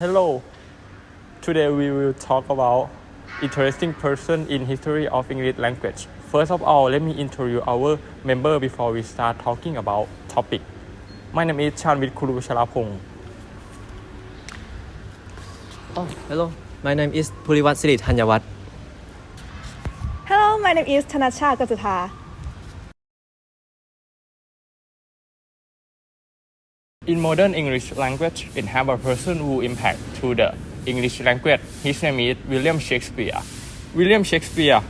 Hello. Today we will talk about interesting person in history of English language. First of all, let me introduce our member before we start talking about topic. My name is Chanvit Kuru Chalapong. Oh, hello. My name is Pulivat Sirit Hanyawat. Hello, my name is Thanacha Katutha. In modern English language, it have a person who impact to the English language. His name is William Shakespeare. William Shakespeare,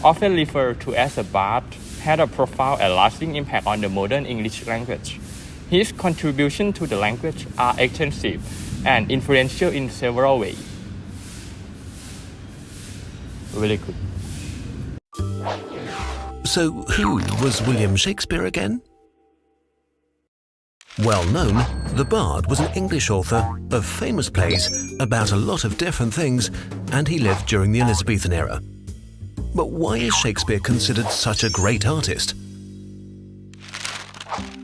often referred to as a bard, had a profound and lasting impact on the modern English language. His contributions to the language are extensive and influential in several ways. Really good. So, who was William Shakespeare again? Well known, the Bard was an English author of famous plays about a lot of different things, and he lived during the Elizabethan era. But why is Shakespeare considered such a great artist?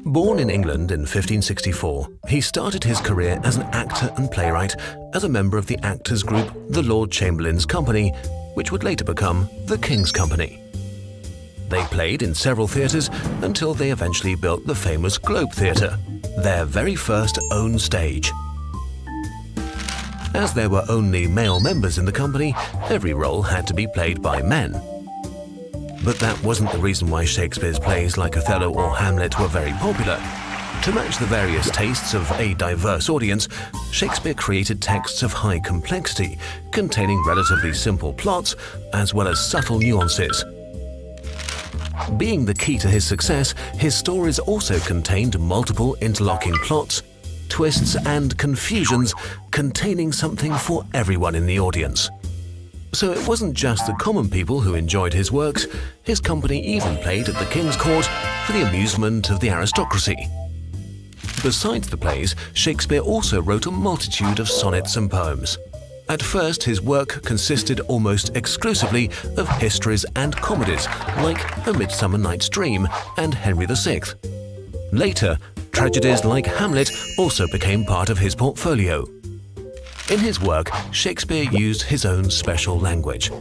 Born in England in 1564, he started his career as an actor and playwright as a member of the actors group the Lord Chamberlain's Company, which would later become the King's Company. They played in several theatres until they eventually built the famous Globe Theatre, their very first own stage. As there were only male members in the company, every role had to be played by men. But that wasn't the reason why Shakespeare's plays like Othello or Hamlet were very popular. To match the various tastes of a diverse audience, Shakespeare created texts of high complexity, containing relatively simple plots as well as subtle nuances. Being the key to his success, his stories also contained multiple interlocking plots, twists and confusions, containing something for everyone in the audience. So it wasn't just the common people who enjoyed his works, his company even played at the King's Court for the amusement of the aristocracy. Besides the plays, Shakespeare also wrote a multitude of sonnets and poems. At first, his work consisted almost exclusively of histories and comedies, like A Midsummer Night's Dream and Henry VI. Later, tragedies like Hamlet also became part of his portfolio. In his work, Shakespeare used his own special language,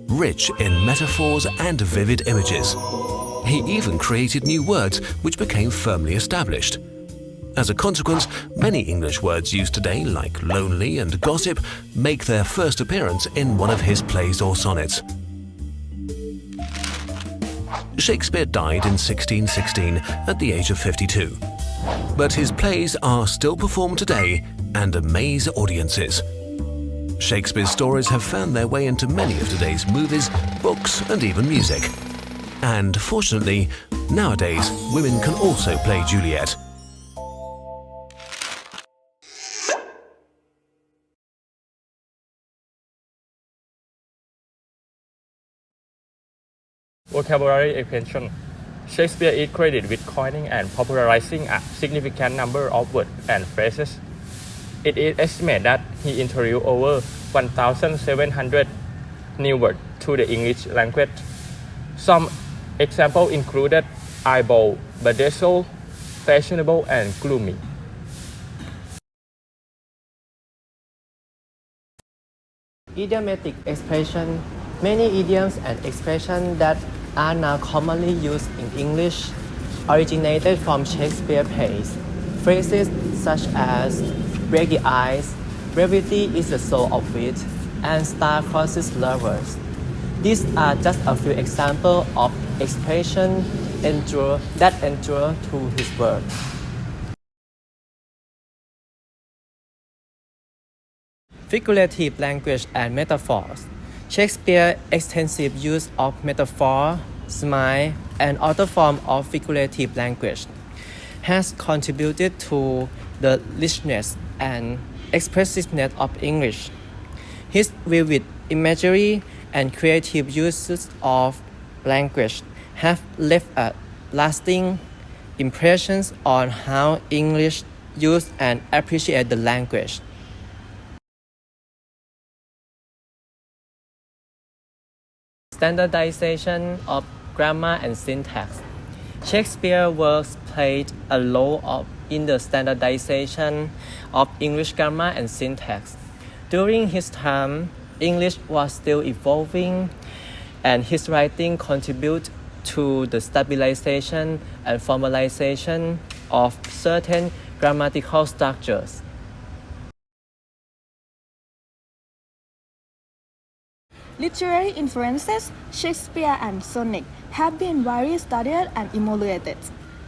rich in metaphors and vivid images. He even created new words which became firmly established. As a consequence, many English words used today, like lonely and gossip, make their first appearance in one of his plays or sonnets. Shakespeare died in 1616 at the age of 52. But his plays are still performed today and amaze audiences. Shakespeare's stories have found their way into many of today's movies, books, and even music. And fortunately, nowadays, women can also play Juliet. Vocabulary expansion. Shakespeare is credited with coining and popularizing a significant number of words and phrases. It is estimated that he introduced over 1,700 new words to the English language. Some examples included eyeball, bedazzled, fashionable, and gloomy. Idiomatic expression. Many idioms and expressions that are now commonly used in English originated from Shakespeare plays. Phrases such as break the ice, brevity is the soul of wit, and star-crossed lovers. These are just a few examples of expressions that endure to his work. Figurative language and metaphors. Shakespeare's extensive use of metaphor, smile, and other forms of figurative language has contributed to the richness and expressiveness of English. His vivid imagery and creative uses of language have left a lasting impression on how English use and appreciate the language. Standardization of grammar and syntax. Shakespeare's works played a role of in the standardization of English grammar and syntax. During his time, English was still evolving, and his writing contributed to the stabilization and formalization of certain grammatical structures. Literary influences, Shakespeare and Sonnet, have been widely studied and emulated.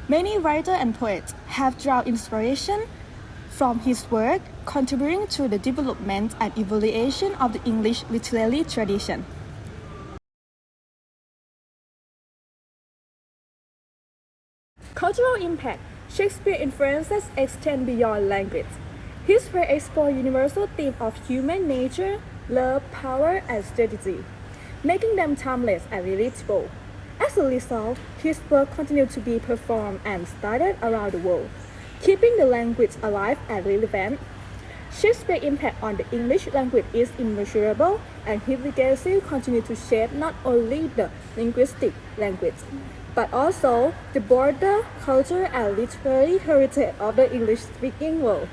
Many writers and poets have drawn inspiration from his work, contributing to the development and evaluation of the English literary tradition. Cultural impact. Shakespeare's influences extend beyond language. His work explores universal themes of human nature, love, power, and strategy, making them timeless and relatable. As a result, his work continued to be performed and studied around the world, keeping the language alive and relevant. Shakespeare's impact on the English language is immeasurable, and his legacy continues to shape not only the linguistic language, but also the broader culture and literary heritage of the English-speaking world.